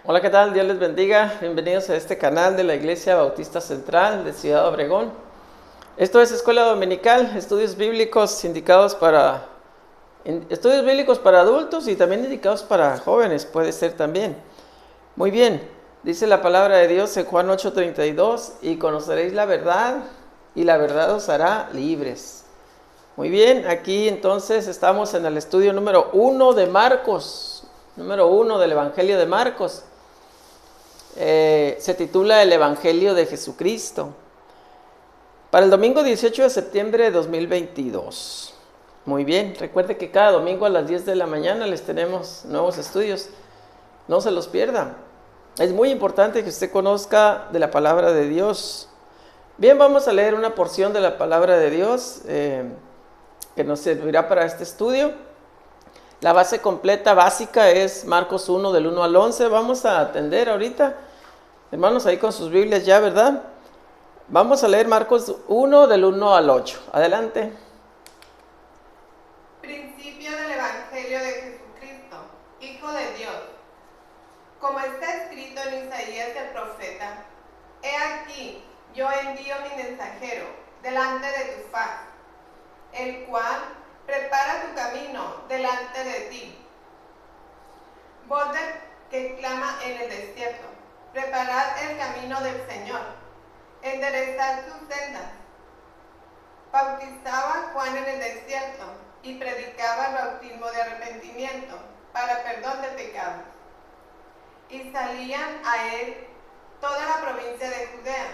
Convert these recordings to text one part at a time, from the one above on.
Hola, ¿qué tal? Dios les bendiga. Bienvenidos a este canal de la Iglesia Bautista Central de Ciudad Obregón. Esto es Escuela Dominical, estudios bíblicos estudios bíblicos para adultos y también indicados para jóvenes, puede ser también. Muy bien, dice la palabra de Dios en Juan 8:32, y conoceréis la verdad, y la verdad os hará libres. Muy bien, aquí entonces estamos en el estudio número 1 de Marcos, número 1 del Evangelio de Marcos. Se titula El Evangelio de Jesucristo. Para el domingo 18 de septiembre de 2022. Muy bien, recuerde que cada domingo a las 10 de la mañana les tenemos nuevos estudios. No se los pierda. Es muy importante que usted conozca de la palabra de Dios. Bien, vamos a leer una porción de la palabra de Dios que nos servirá para este estudio. La base completa básica es Marcos 1 del 1 al 11. Vamos a atender ahorita, hermanos, ahí con sus Biblias ya, ¿verdad? Vamos a leer Marcos 1 del 1 al 8. Adelante. Principio del Evangelio de Jesucristo, Hijo de Dios. Como está escrito en Isaías el profeta: He aquí, yo envío mi mensajero delante de tu faz, el cual prepara tu camino delante de ti. Voz que clama en el desierto: preparad el camino del Señor, enderezad sus sendas. Bautizaba Juan en el desierto y predicaba el bautismo de arrepentimiento para perdón de pecados. Y salían a él toda la provincia de Judea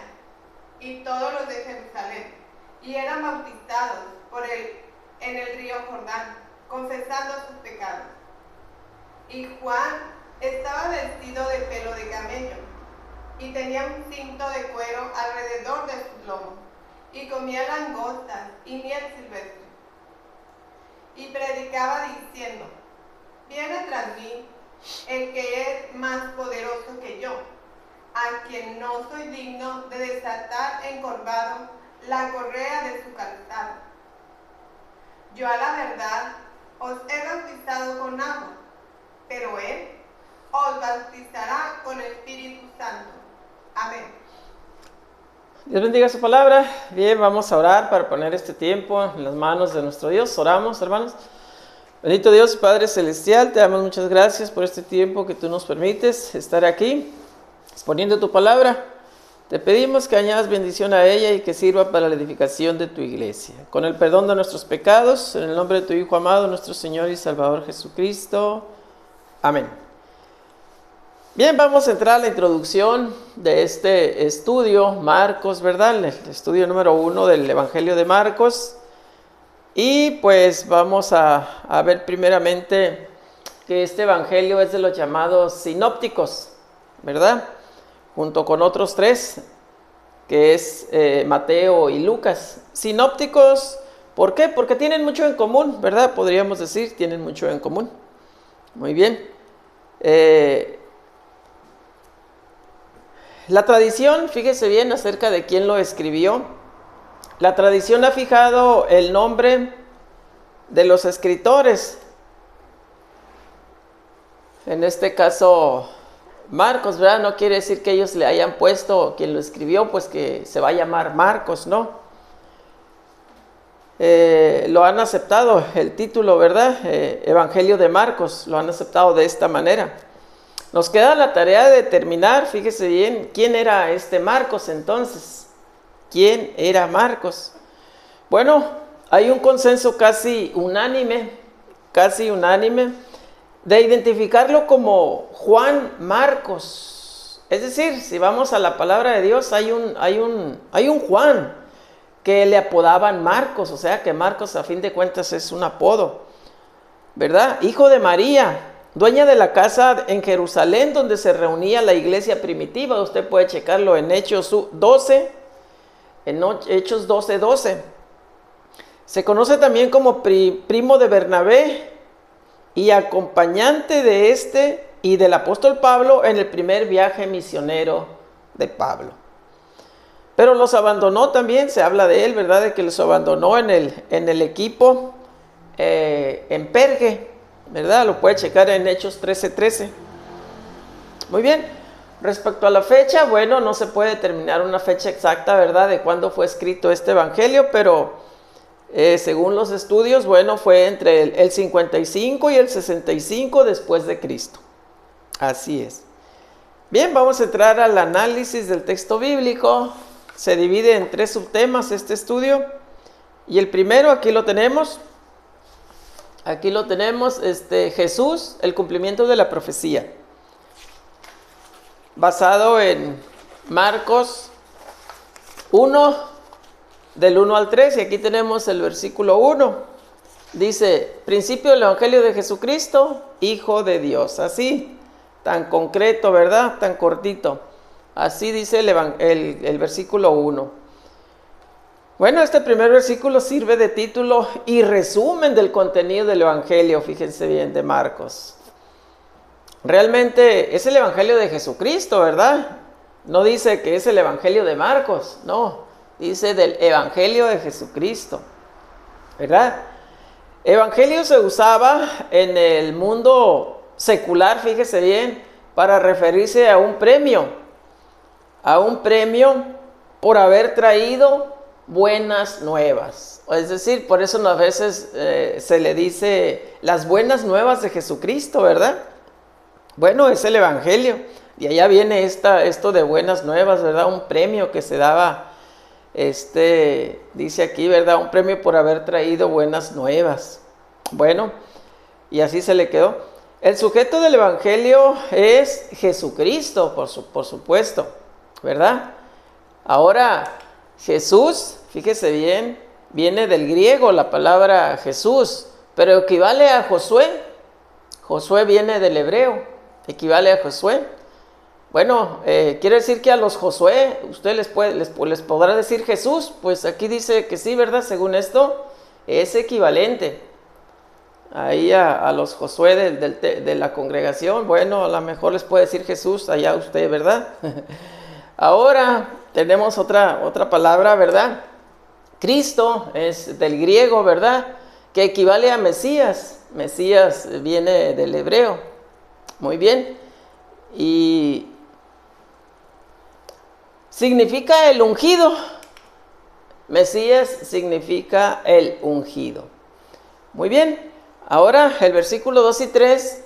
y todos los de Jerusalén, y eran bautizados por él en el río Jordán, confesando sus pecados. Y Juan estaba vestido de pelo de camello, y tenía un cinto de cuero alrededor de sus lomos, y comía langostas y miel silvestre. Y predicaba diciendo: Viene tras mí el que es más poderoso que yo, a quien no soy digno de desatar encorvado la correa de su calzado. Yo a la verdad os he bautizado con agua, pero él os bautizará con el Espíritu Santo. Amén. Dios bendiga su palabra. Bien, vamos a orar para poner este tiempo en las manos de nuestro Dios. Oramos, hermanos. Bendito Dios, Padre Celestial, te damos muchas gracias por este tiempo que tú nos permites estar aquí, exponiendo tu palabra. Te pedimos que añadas bendición a ella y que sirva para la edificación de tu iglesia. Con el perdón de nuestros pecados, en el nombre de tu Hijo amado, nuestro Señor y Salvador Jesucristo. Amén. Bien, vamos a entrar a la introducción de este estudio, Marcos, ¿verdad? El estudio número 1 del Evangelio de Marcos. Y pues vamos a ver primeramente que este Evangelio es de los llamados sinópticos, ¿verdad? Junto con otros 3, que es Mateo y Lucas. Sinópticos, ¿por qué? Porque tienen mucho en común, ¿verdad? Podríamos decir, tienen mucho en común. Muy bien. La tradición, fíjese bien acerca de quién lo escribió. La tradición ha fijado el nombre de los escritores. En este caso, Marcos, ¿verdad? No quiere decir que ellos le hayan puesto, quien lo escribió, pues que se va a llamar Marcos, ¿no? Lo han aceptado, el título, ¿verdad? Evangelio de Marcos, lo han aceptado de esta manera. Nos queda la tarea de determinar, fíjese bien, quién era este Marcos entonces. ¿Quién era Marcos? Bueno, hay un consenso casi unánime, de identificarlo como Juan Marcos. Es decir, si vamos a la palabra de Dios, hay un Juan que le apodaban Marcos, o sea que Marcos a fin de cuentas es un apodo, ¿verdad? Hijo de María, dueña de la casa en Jerusalén donde se reunía la iglesia primitiva. Usted puede checarlo en Hechos 12. En Hechos 12:12. Se conoce también como primo de Bernabé y acompañante de este y del apóstol Pablo en el primer viaje misionero de Pablo. Pero los abandonó también, se habla de él, ¿verdad? De que los abandonó en el equipo en Perge, ¿verdad? Lo puede checar en Hechos 13:13. Muy bien. Respecto a la fecha, bueno, no se puede determinar una fecha exacta, ¿verdad?, de cuándo fue escrito este evangelio, pero según los estudios, bueno, fue entre el 55 y el 65 después de Cristo. Así es. Bien, vamos a entrar al análisis del texto bíblico. Se divide en 3 subtemas este estudio. Y el primero, aquí lo tenemos. Jesús, el cumplimiento de la profecía. Basado en Marcos 1, del 1 al 3, y aquí tenemos el versículo 1. Dice, principio del Evangelio de Jesucristo, Hijo de Dios. Así, tan concreto, ¿verdad? Tan cortito. Así dice el versículo 1. Bueno, este primer versículo sirve de título y resumen del contenido del Evangelio, fíjense bien, de Marcos. Realmente es el Evangelio de Jesucristo, ¿verdad? No dice que es el Evangelio de Marcos, no, dice del Evangelio de Jesucristo, ¿verdad? Evangelio se usaba en el mundo secular, fíjese bien, para referirse a un premio por haber traído buenas nuevas. Es decir, por eso a veces se le dice las buenas nuevas de Jesucristo, ¿verdad? Bueno, es el Evangelio. Y allá viene esto de buenas nuevas, ¿verdad? Un premio que se daba, dice aquí, ¿verdad? Un premio por haber traído buenas nuevas. Bueno, y así se le quedó. El sujeto del Evangelio es Jesucristo, por supuesto, ¿verdad? Ahora, Jesús, fíjese bien, viene del griego la palabra Jesús, pero equivale a Josué. Josué viene del hebreo, equivale a Josué. Bueno, quiere decir que a los Josué, usted les podrá decir Jesús, pues aquí dice que sí, ¿verdad? Según esto, es equivalente. Ahí a los Josué de la congregación, bueno, a lo mejor les puede decir Jesús, allá usted, ¿verdad? Ahora tenemos otra palabra, ¿verdad? Cristo es del griego, ¿verdad? Que equivale a Mesías. Mesías viene del hebreo. Muy bien. Y significa el ungido. Mesías significa el ungido. Muy bien. Ahora el versículo 2 y 3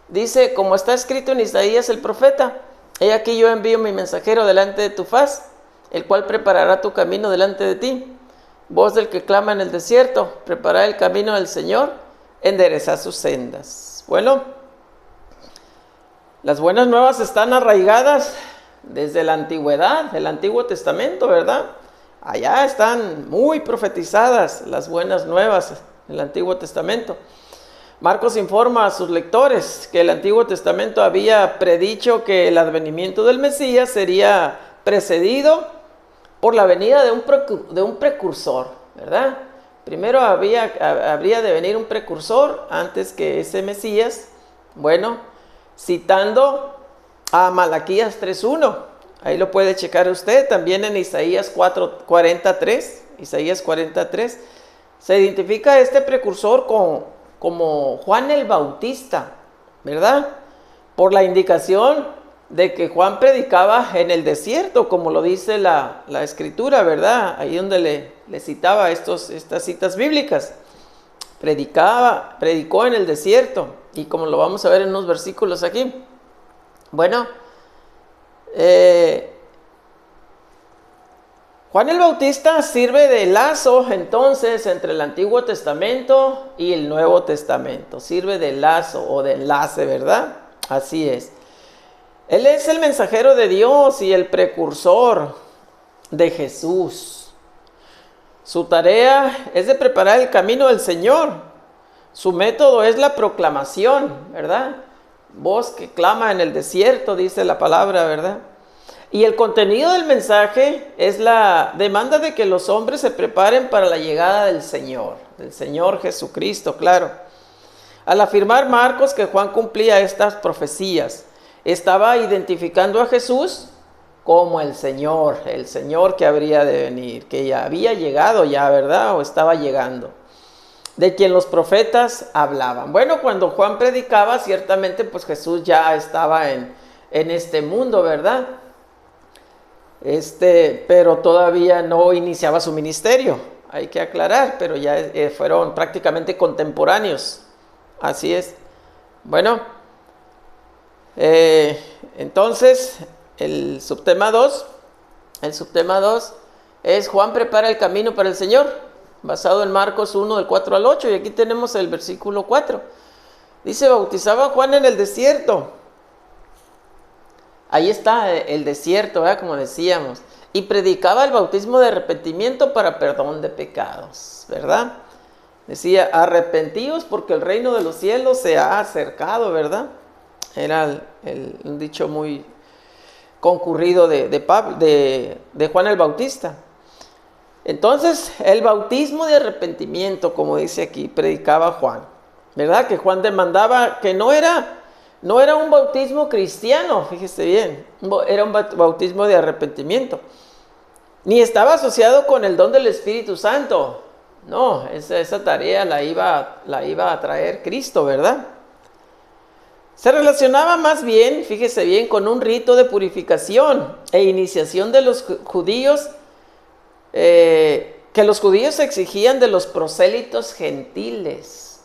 dice, como está escrito en Isaías el profeta, he aquí yo envío mi mensajero delante de tu faz, el cual preparará tu camino delante de ti. Voz del que clama en el desierto, preparad el camino del Señor, enderezad sus sendas. Bueno, las buenas nuevas están arraigadas desde la antigüedad, el Antiguo Testamento, ¿verdad? Allá están muy profetizadas las buenas nuevas del Antiguo Testamento. Marcos informa a sus lectores que el Antiguo Testamento había predicho que el advenimiento del Mesías sería precedido por la venida de un precursor, ¿verdad? Primero habría de venir un precursor antes que ese Mesías. Bueno, citando a Malaquías 3:1, ahí lo puede checar usted, también en Isaías 43, Isaías 43, se identifica a este precursor como Juan el Bautista, ¿verdad? Por la indicación de que Juan predicaba en el desierto, como lo dice la Escritura, ¿verdad? Ahí donde le citaba estas citas bíblicas. Predicó en el desierto, y como lo vamos a ver en unos versículos aquí. Bueno, Juan el Bautista sirve de lazo entonces entre el Antiguo Testamento y el Nuevo Testamento. Sirve de lazo o de enlace, ¿verdad? Así es. Él es el mensajero de Dios y el precursor de Jesús. Su tarea es de preparar el camino del Señor. Su método es la proclamación, ¿verdad? Voz que clama en el desierto, dice la palabra, ¿verdad? Y el contenido del mensaje es la demanda de que los hombres se preparen para la llegada del Señor Jesucristo, claro. Al afirmar Marcos que Juan cumplía estas profecías, estaba identificando a Jesús como el Señor que habría de venir, que ya había llegado ya, ¿verdad? O estaba llegando. de quien los profetas hablaban. Bueno, cuando Juan predicaba, ciertamente pues Jesús ya estaba en este mundo, ¿verdad? Pero todavía no iniciaba su ministerio, hay que aclarar, pero ya fueron prácticamente contemporáneos, así es. Bueno, entonces el subtema 2 es Juan prepara el camino para el Señor, basado en Marcos 1 del 4 al 8, y aquí tenemos el versículo 4. Dice, bautizaba Juan en el desierto. Ahí está el desierto, ¿verdad? Como decíamos. Y predicaba el bautismo de arrepentimiento para perdón de pecados, ¿verdad? Decía, arrepentíos porque el reino de los cielos se ha acercado, ¿verdad? Era un dicho muy concurrido de Juan el Bautista. Entonces, el bautismo de arrepentimiento, como dice aquí, predicaba Juan, ¿verdad? Que Juan demandaba que no era un bautismo cristiano, fíjese bien, era un bautismo de arrepentimiento. Ni estaba asociado con el don del Espíritu Santo. No, esa tarea la iba a traer Cristo, ¿verdad? Se relacionaba más bien, fíjese bien, con un rito de purificación e iniciación de los judíos, que los judíos exigían de los prosélitos gentiles.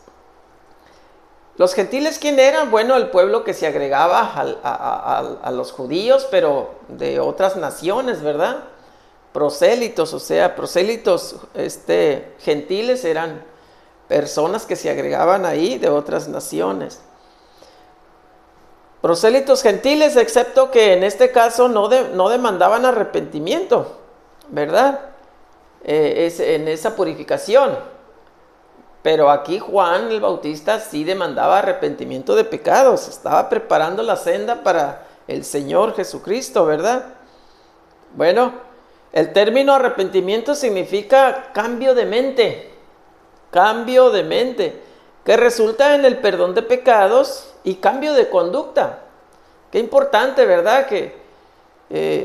¿Los gentiles quién eran? Bueno, el pueblo que se agregaba a los judíos, pero de otras naciones, ¿verdad? Prosélitos, o sea, prosélitos gentiles eran personas que se agregaban ahí de otras naciones. Prosélitos gentiles, excepto que en este caso no demandaban arrepentimiento, ¿verdad? En esa purificación. Pero aquí Juan el Bautista sí demandaba arrepentimiento de pecados, estaba preparando la senda para el Señor Jesucristo, ¿verdad? Bueno, el término arrepentimiento significa cambio de mente, que resulta en el perdón de pecados y cambio de conducta. Qué importante, ¿verdad? Que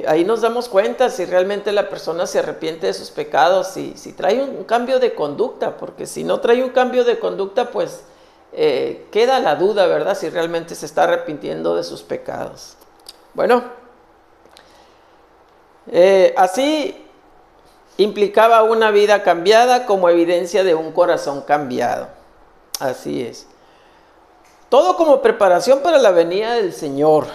ahí nos damos cuenta si realmente la persona se arrepiente de sus pecados, si trae un cambio de conducta, porque si no trae un cambio de conducta, pues queda la duda, ¿verdad? Si realmente se está arrepintiendo de sus pecados. Bueno, así implicaba una vida cambiada como evidencia de un corazón cambiado. Así es. Todo como preparación para la venida del Señor.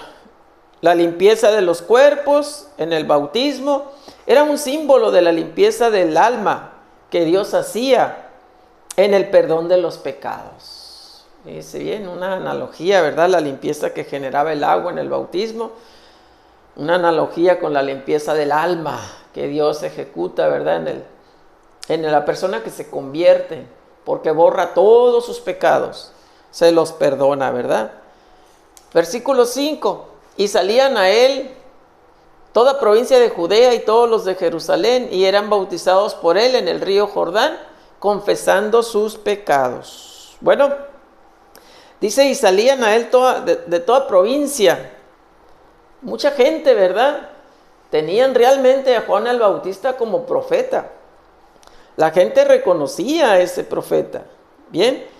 La limpieza de los cuerpos en el bautismo era un símbolo de la limpieza del alma que Dios hacía en el perdón de los pecados. Fíjese bien, una analogía, ¿verdad? La limpieza que generaba el agua en el bautismo, una analogía con la limpieza del alma que Dios ejecuta, ¿verdad? En la persona que se convierte, porque borra todos sus pecados, se los perdona, ¿verdad? Versículo 5. Y salían a él toda provincia de Judea y todos los de Jerusalén, y eran bautizados por él en el río Jordán, confesando sus pecados. Bueno, dice, y salían a él de toda provincia. Mucha gente, ¿verdad? Tenían realmente a Juan el Bautista como profeta. La gente reconocía a ese profeta. Bien.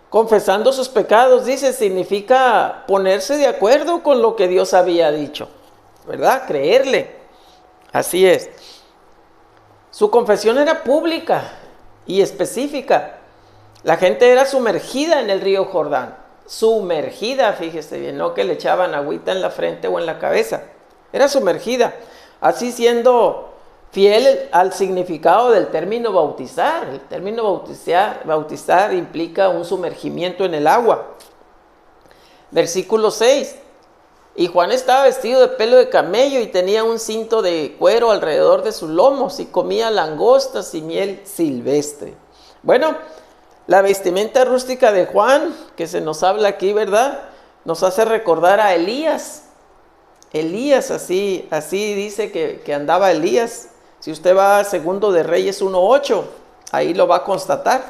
Confesando sus pecados, dice, significa ponerse de acuerdo con lo que Dios había dicho, ¿verdad? Creerle. Así es. Su confesión era pública y específica. La gente era sumergida en el río Jordán. Sumergida, fíjese bien, no que le echaban agüita en la frente o en la cabeza. Era sumergida. Así siendo fiel al significado del término bautizar. El término bautizar implica un sumergimiento en el agua. Versículo 6. Y Juan estaba vestido de pelo de camello y tenía un cinto de cuero alrededor de sus lomos y comía langostas y miel silvestre. Bueno, la vestimenta rústica de Juan, que se nos habla aquí, ¿verdad? Nos hace recordar a Elías. Elías, así dice que andaba Elías. Si usted va a 2 de Reyes 1:8, ahí lo va a constatar.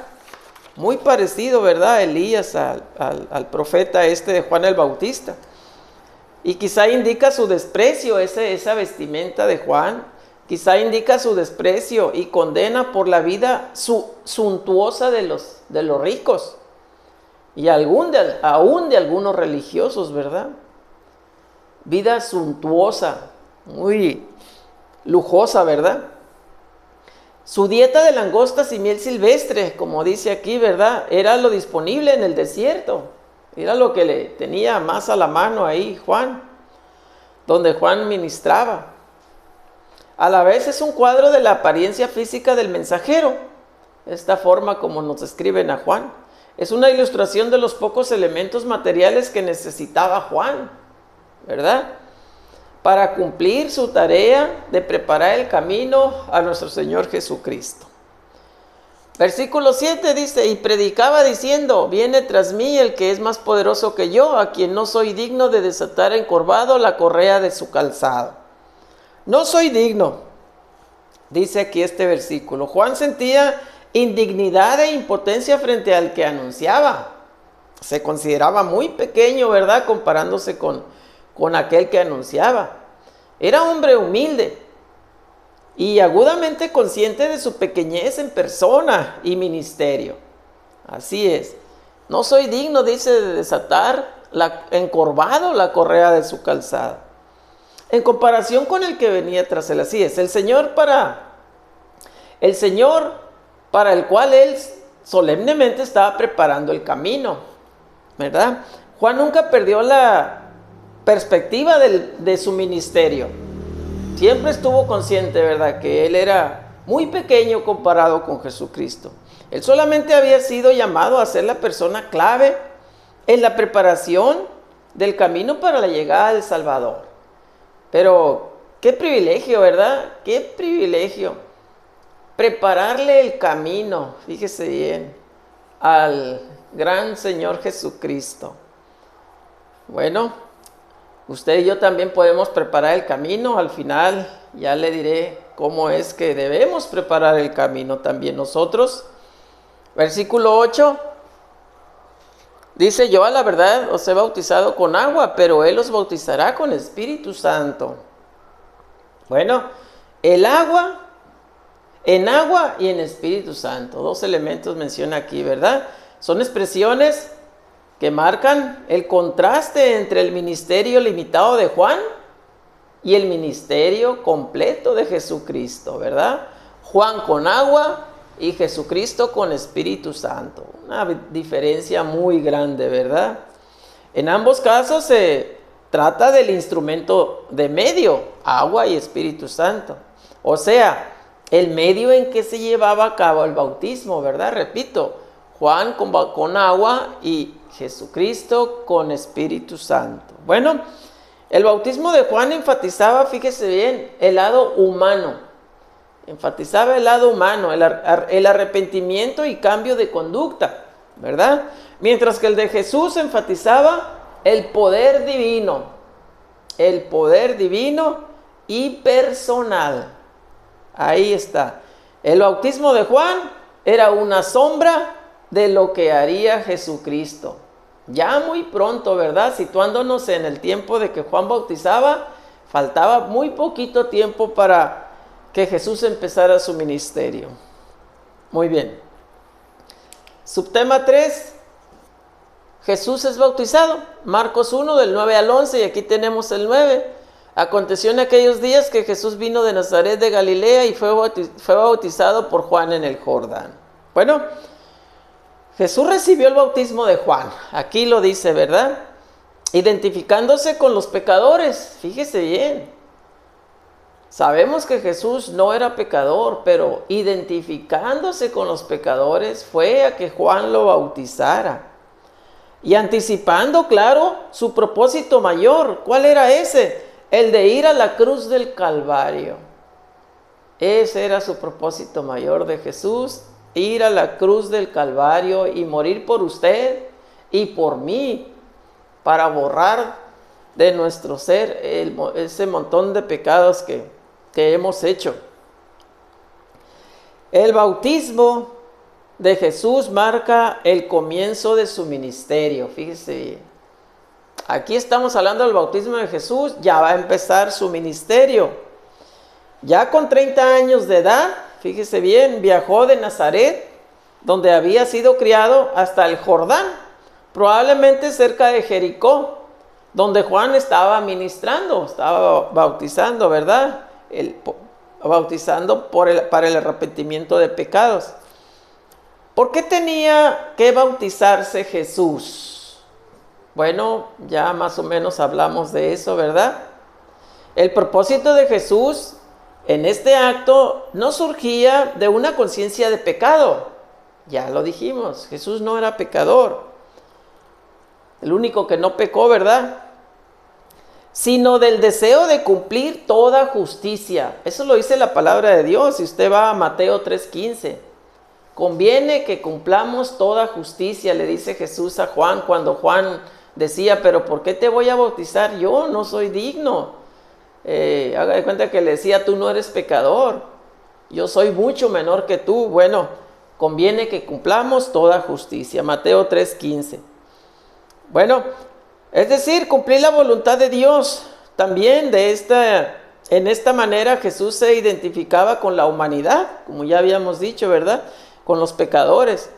Muy parecido, ¿verdad? Elías al profeta de Juan el Bautista. Y quizá indica su desprecio, esa vestimenta de Juan, Quizá indica su desprecio y condena por la vida suntuosa de los ricos y aún de algunos religiosos, ¿verdad? Vida suntuosa, muy lujosa, ¿verdad? Su dieta de langostas y miel silvestre, como dice aquí, ¿verdad? Era lo disponible en el desierto. Era lo que le tenía más a la mano ahí Juan, donde Juan ministraba. A la vez es un cuadro de la apariencia física del mensajero, esta forma como nos describen a Juan. Es una ilustración de los pocos elementos materiales que necesitaba Juan, ¿verdad? Para cumplir su tarea de preparar el camino a nuestro Señor Jesucristo. Versículo 7 dice, y predicaba diciendo, viene tras mí el que es más poderoso que yo, a quien no soy digno de desatar encorvado la correa de su calzado. No soy digno, dice aquí este versículo. Juan sentía indignidad e impotencia frente al que anunciaba. Se consideraba muy pequeño, ¿verdad? Comparándose con aquel que anunciaba. Era hombre humilde y agudamente consciente de su pequeñez en persona y ministerio. Así es. No soy digno, dice, de desatar encorvado la correa de su calzado. En comparación con el que venía tras él, así es. El Señor para el cual él solemnemente estaba preparando el camino, ¿verdad? Juan nunca perdió la perspectiva de su ministerio. Siempre estuvo consciente, ¿verdad?, que él era muy pequeño comparado con Jesucristo. Él solamente había sido llamado a ser la persona clave en la preparación del camino para la llegada del Salvador. Pero qué privilegio, ¿verdad? Qué privilegio prepararle el camino, fíjese bien, al gran Señor Jesucristo. Bueno, usted y yo también podemos preparar el camino. Al final ya le diré cómo es que debemos preparar el camino también nosotros. Versículo 8 dice, yo a la verdad os he bautizado con agua, pero Él os bautizará con Espíritu Santo. Bueno, en agua y en Espíritu Santo. Dos elementos menciona aquí, ¿verdad? Son expresiones que marcan el contraste entre el ministerio limitado de Juan y el ministerio completo de Jesucristo, ¿verdad? Juan con agua y Jesucristo con Espíritu Santo. Una diferencia muy grande, ¿verdad? En ambos casos se trata del instrumento de medio, agua y Espíritu Santo. O sea, el medio en que se llevaba a cabo el bautismo, ¿verdad? Repito, Juan con agua y Jesucristo con Espíritu Santo. Bueno, el bautismo de Juan enfatizaba, fíjese bien, el lado humano. Enfatizaba el lado humano, el arrepentimiento y cambio de conducta, ¿verdad? Mientras que el de Jesús enfatizaba el poder divino y personal. Ahí está. El bautismo de Juan era una sombra de lo que haría Jesucristo. Ya muy pronto, ¿verdad? Situándonos en el tiempo de que Juan bautizaba, faltaba muy poquito tiempo para que Jesús empezara su ministerio. Muy bien. Subtema 3. Jesús es bautizado. Marcos 1 del 9 al 11 y aquí tenemos el 9. Aconteció en aquellos días que Jesús vino de Nazaret de Galilea y fue bautizado por Juan en el Jordán. Bueno, Jesús recibió el bautismo de Juan. Aquí lo dice, ¿verdad? Identificándose con los pecadores. Fíjese bien. Sabemos que Jesús no era pecador, pero identificándose con los pecadores fue a que Juan lo bautizara. Y anticipando, claro, su propósito mayor. ¿Cuál era ese? El de ir a la cruz del Calvario. Ese era su propósito mayor de Jesús, ir a la cruz del Calvario y morir por usted y por mí, para borrar de nuestro ser ese montón de pecados que hemos hecho. El bautismo de Jesús marca el comienzo de su ministerio. Fíjese bien. Aquí estamos hablando del bautismo de Jesús, ya va a empezar su ministerio. Ya con 30 años de edad, fíjese bien, viajó de Nazaret, donde había sido criado, hasta el Jordán, probablemente cerca de Jericó, donde Juan estaba ministrando, estaba bautizando, ¿verdad? Bautizando para el arrepentimiento de pecados. ¿Por qué tenía que bautizarse Jesús? Bueno, ya más o menos hablamos de eso, ¿verdad? El propósito de Jesús en este acto no surgía de una conciencia de pecado. Ya lo dijimos, Jesús no era pecador. El único que no pecó, ¿verdad? Sino del deseo de cumplir toda justicia. Eso lo dice la palabra de Dios. Si usted va a Mateo 3:15, conviene que cumplamos toda justicia, le dice Jesús a Juan, cuando Juan decía, pero ¿por qué te voy a bautizar yo? No soy digno. Haga de cuenta que le decía, tú no eres pecador, yo soy mucho menor que tú. Bueno, conviene que cumplamos toda justicia. Mateo 3:15. Bueno, es decir, cumplir la voluntad de Dios. También en esta manera Jesús se identificaba con la humanidad, como ya habíamos dicho, ¿verdad? Con los pecadores.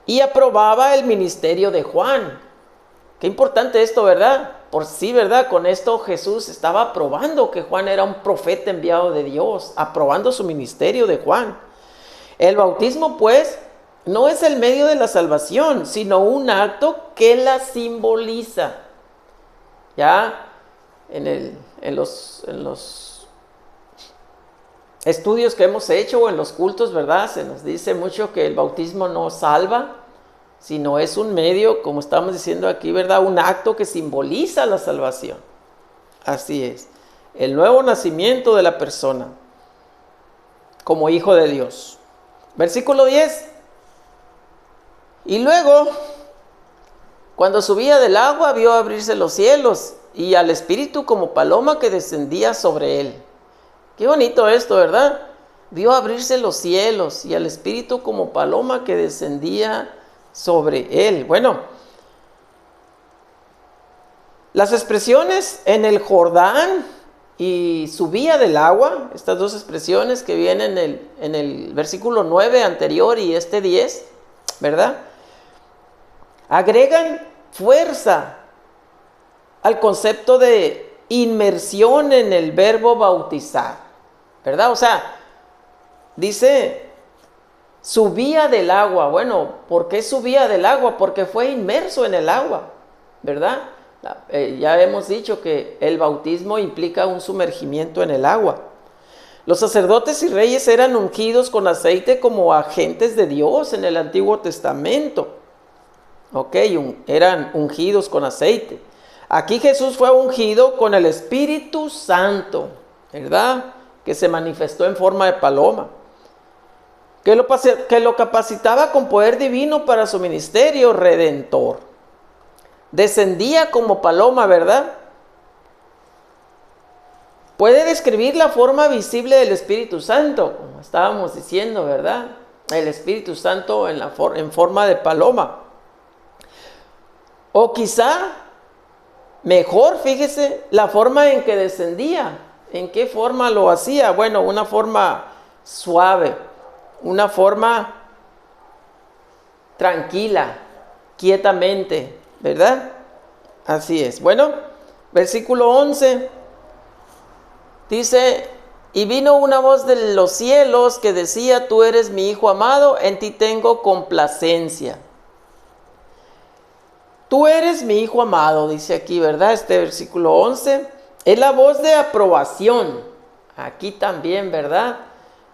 Y aprobaba el ministerio de Juan. Qué importante esto, ¿verdad? Por sí, ¿verdad? Con esto Jesús estaba aprobando que Juan era un profeta enviado de Dios, aprobando su ministerio de Juan. El bautismo, pues, no es el medio de la salvación, sino un acto que la simboliza. Ya en los estudios que hemos hecho o en los cultos, ¿verdad? Se nos dice mucho que el bautismo no salva, sino es un medio, como estamos diciendo aquí, ¿verdad? Un acto que simboliza la salvación. Así es. El nuevo nacimiento de la persona como hijo de Dios. Versículo 10. Y luego, cuando subía del agua, vio abrirse los cielos y al Espíritu como paloma que descendía sobre él. Qué bonito esto, ¿verdad? Vio abrirse los cielos y al Espíritu como paloma que descendía sobre él. Bueno, las expresiones en el Jordán y subía del agua, estas dos expresiones que vienen en el versículo 9 anterior y este 10, ¿verdad? Agregan fuerza al concepto de inmersión en el verbo bautizar, ¿verdad? O sea, dice, subía del agua. Bueno, ¿por qué subía del agua? Porque fue inmerso en el agua, ¿verdad? Ya hemos dicho que el bautismo implica un sumergimiento en el agua. Los sacerdotes y reyes eran ungidos con aceite como agentes de Dios en el Antiguo Testamento. Ok, eran ungidos con aceite. Aquí Jesús fue ungido con el Espíritu Santo, ¿verdad? Que se manifestó en forma de paloma. Que lo capacitaba con poder divino para su ministerio redentor. Descendía como paloma, ¿verdad? Puede describir la forma visible del Espíritu Santo, como estábamos diciendo, ¿verdad? El Espíritu Santo en forma de paloma. O quizá, mejor, fíjese, la forma en que descendía. ¿En qué forma lo hacía? Bueno, una forma suave, una forma tranquila, quietamente, ¿verdad? Así es. Bueno, versículo 11 dice, y vino una voz de los cielos que decía, tú eres mi Hijo amado, en ti tengo complacencia. Tú eres mi Hijo amado, dice aquí, ¿verdad? Este versículo 11 es la voz de aprobación. Aquí también, ¿verdad?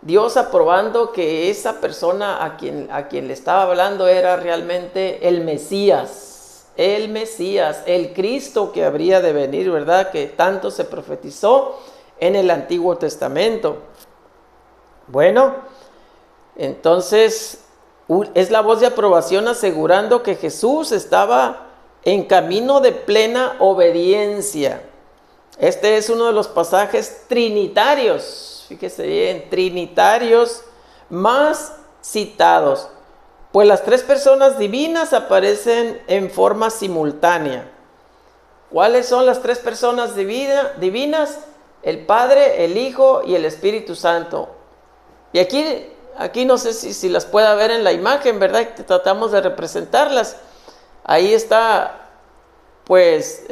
Dios aprobando que esa persona a quien le estaba hablando era realmente el Mesías, el Cristo que habría de venir, ¿verdad? Que tanto se profetizó en el Antiguo Testamento. Bueno, entonces es la voz de aprobación asegurando que Jesús estaba en camino de plena obediencia. Este es uno de los pasajes trinitarios, fíjese bien, trinitarios más citados, pues las tres personas divinas aparecen en forma simultánea. ¿Cuáles son las tres personas divinas? El Padre, el Hijo y el Espíritu Santo. Y aquí no sé si las pueda ver en la imagen, ¿verdad? Tratamos de representarlas. Ahí está, pues,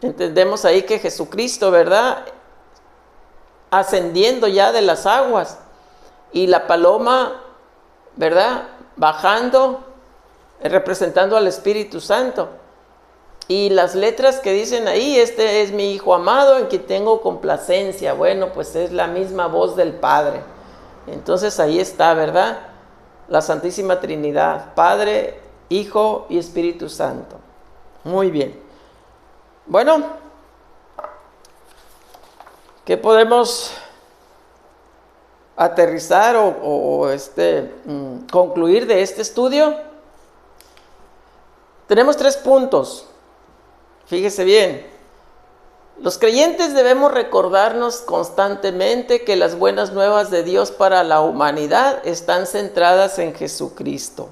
entendemos ahí que Jesucristo, ¿verdad? Ascendiendo ya de las aguas. Y la paloma, ¿verdad? Bajando, representando al Espíritu Santo. Y las letras que dicen ahí, este es mi Hijo amado en quien tengo complacencia. Bueno, pues es la misma voz del Padre. Entonces ahí está, ¿verdad? La Santísima Trinidad, Padre, Hijo y Espíritu Santo. Muy bien. Bueno, ¿qué podemos aterrizar o concluir de este estudio? Tenemos 3 puntos. Fíjese bien, los creyentes debemos recordarnos constantemente que las buenas nuevas de Dios para la humanidad están centradas en Jesucristo.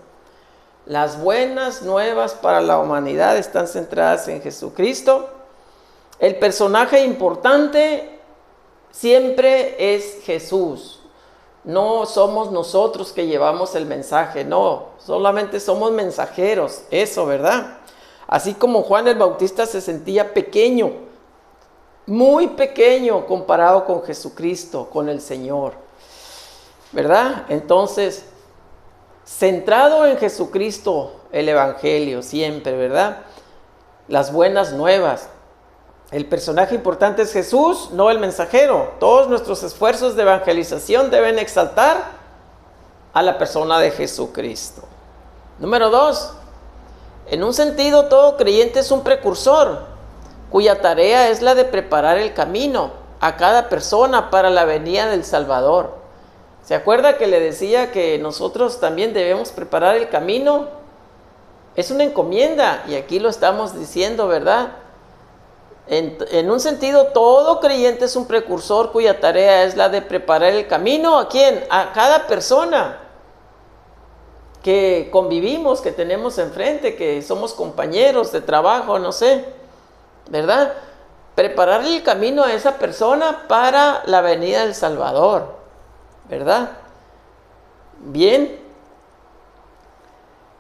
Las buenas nuevas para la humanidad están centradas en Jesucristo. El personaje importante siempre es Jesús. No somos nosotros que llevamos el mensaje, no, solamente somos mensajeros, eso, ¿verdad? Así como Juan el Bautista se sentía pequeño, muy pequeño comparado con Jesucristo, con el Señor, ¿verdad? Entonces, centrado en Jesucristo, el Evangelio siempre, ¿verdad? Las buenas nuevas. El personaje importante es Jesús, no el mensajero. Todos nuestros esfuerzos de evangelización deben exaltar a la persona de Jesucristo. Número 2. En un sentido, todo creyente es un precursor, cuya tarea es la de preparar el camino a cada persona para la venida del Salvador. ¿Se acuerda que le decía que nosotros también debemos preparar el camino? Es una encomienda, y aquí lo estamos diciendo, ¿verdad? En un sentido, todo creyente es un precursor cuya tarea es la de preparar el camino. ¿A quién? A cada persona que convivimos, que tenemos enfrente, que somos compañeros de trabajo, no sé, ¿verdad? Prepararle el camino a esa persona para la venida del Salvador, ¿verdad? Bien.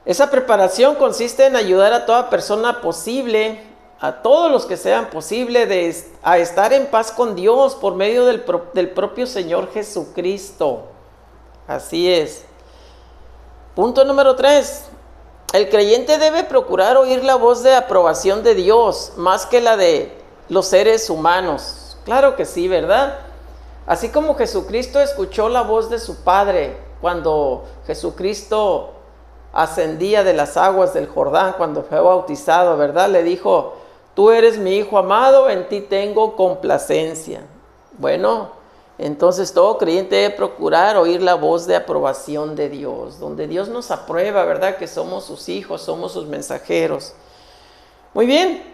Esa preparación consiste en ayudar a toda persona posible, a todos los que sean posible, a estar en paz con Dios por medio del propio Señor Jesucristo. Así es. Punto número 3. El creyente debe procurar oír la voz de aprobación de Dios más que la de los seres humanos. Claro que sí, ¿verdad? Así como Jesucristo escuchó la voz de su Padre cuando Jesucristo ascendía de las aguas del Jordán, cuando fue bautizado, ¿verdad? Le dijo: tú eres mi Hijo amado, en ti tengo complacencia. Bueno, entonces todo creyente debe procurar oír la voz de aprobación de Dios, donde Dios nos aprueba, ¿verdad? Que somos sus hijos, somos sus mensajeros. Muy bien.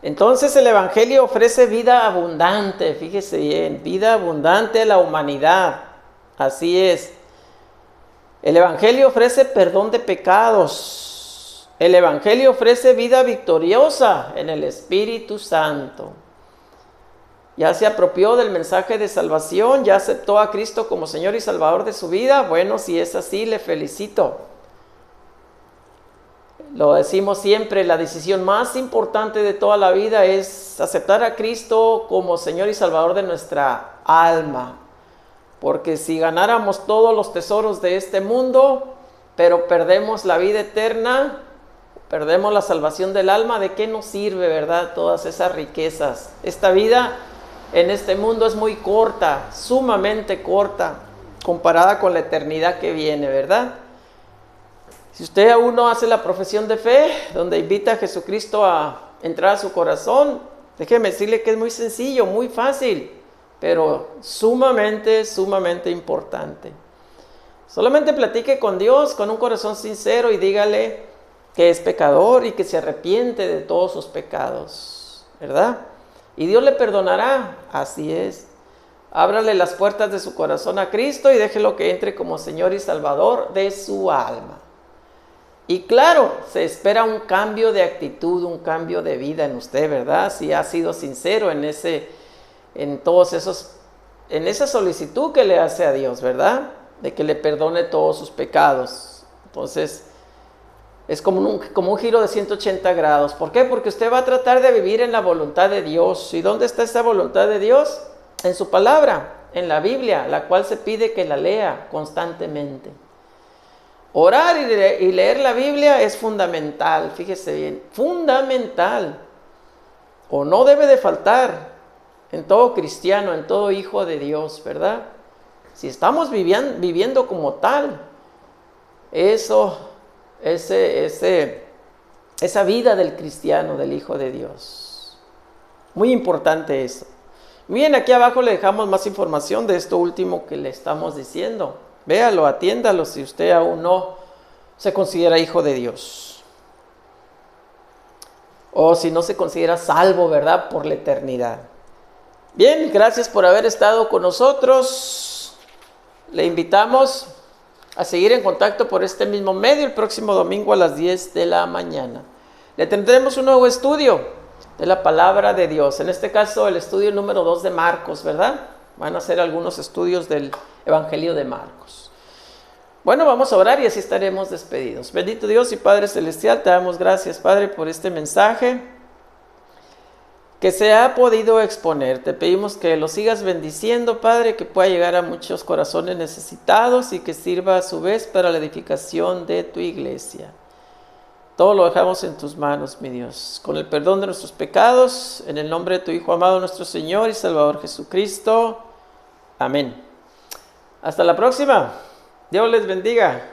Entonces el Evangelio ofrece vida abundante, fíjese bien, vida abundante a la humanidad. Así es. El Evangelio ofrece perdón de pecados. El Evangelio ofrece vida victoriosa en el Espíritu Santo. Ya se apropió del mensaje de salvación, ya aceptó a Cristo como Señor y Salvador de su vida. Bueno, si es así, le felicito. Lo decimos siempre, la decisión más importante de toda la vida es aceptar a Cristo como Señor y Salvador de nuestra alma. Porque si ganáramos todos los tesoros de este mundo, pero perdemos la vida eterna, perdemos la salvación del alma, ¿de qué nos sirve, verdad? Todas esas riquezas. Esta vida en este mundo es muy corta, sumamente corta, comparada con la eternidad que viene, ¿verdad? Si usted aún no hace la profesión de fe, donde invita a Jesucristo a entrar a su corazón, déjeme decirle que es muy sencillo, muy fácil, pero sumamente, sumamente importante. Solamente platique con Dios con un corazón sincero y dígale que es pecador y que se arrepiente de todos sus pecados, ¿verdad? Y Dios le perdonará, así es. Ábrale las puertas de su corazón a Cristo y déjelo que entre como Señor y Salvador de su alma. Y claro, se espera un cambio de actitud, un cambio de vida en usted, ¿verdad? Si ha sido sincero en ese en todos esos, en esa solicitud que le hace a Dios, ¿verdad? De que le perdone todos sus pecados. Entonces, es como un giro de 180 grados. ¿Por qué? Porque usted va a tratar de vivir en la voluntad de Dios. ¿Y dónde está esa voluntad de Dios? En su palabra, en la Biblia, la cual se pide que la lea constantemente. Orar y leer la Biblia es fundamental, fíjese bien, fundamental. O no debe de faltar en todo cristiano, en todo hijo de Dios, ¿verdad? Si estamos viviendo como tal, esa vida del cristiano, del hijo de Dios. Muy importante eso. Bien, aquí abajo le dejamos más información de esto último que le estamos diciendo. Véalo, atiéndalo si usted aún no se considera hijo de Dios. O si no se considera salvo, ¿verdad? Por la eternidad. Bien, gracias por haber estado con nosotros. Le invitamos a seguir en contacto por este mismo medio el próximo domingo a las 10 de la mañana. Le tendremos un nuevo estudio de la palabra de Dios. En este caso, el estudio número 2 de Marcos, ¿verdad? Van a hacer algunos estudios del Evangelio de Marcos. Bueno, vamos a orar y así estaremos despedidos. Bendito Dios y Padre Celestial, te damos gracias, Padre, por este mensaje que se ha podido exponer. Te pedimos que lo sigas bendiciendo, Padre, que pueda llegar a muchos corazones necesitados y que sirva a su vez para la edificación de tu iglesia. Todo lo dejamos en tus manos, mi Dios, con el perdón de nuestros pecados, en el nombre de tu Hijo amado, nuestro Señor y Salvador Jesucristo. Amén. Hasta la próxima. Dios les bendiga.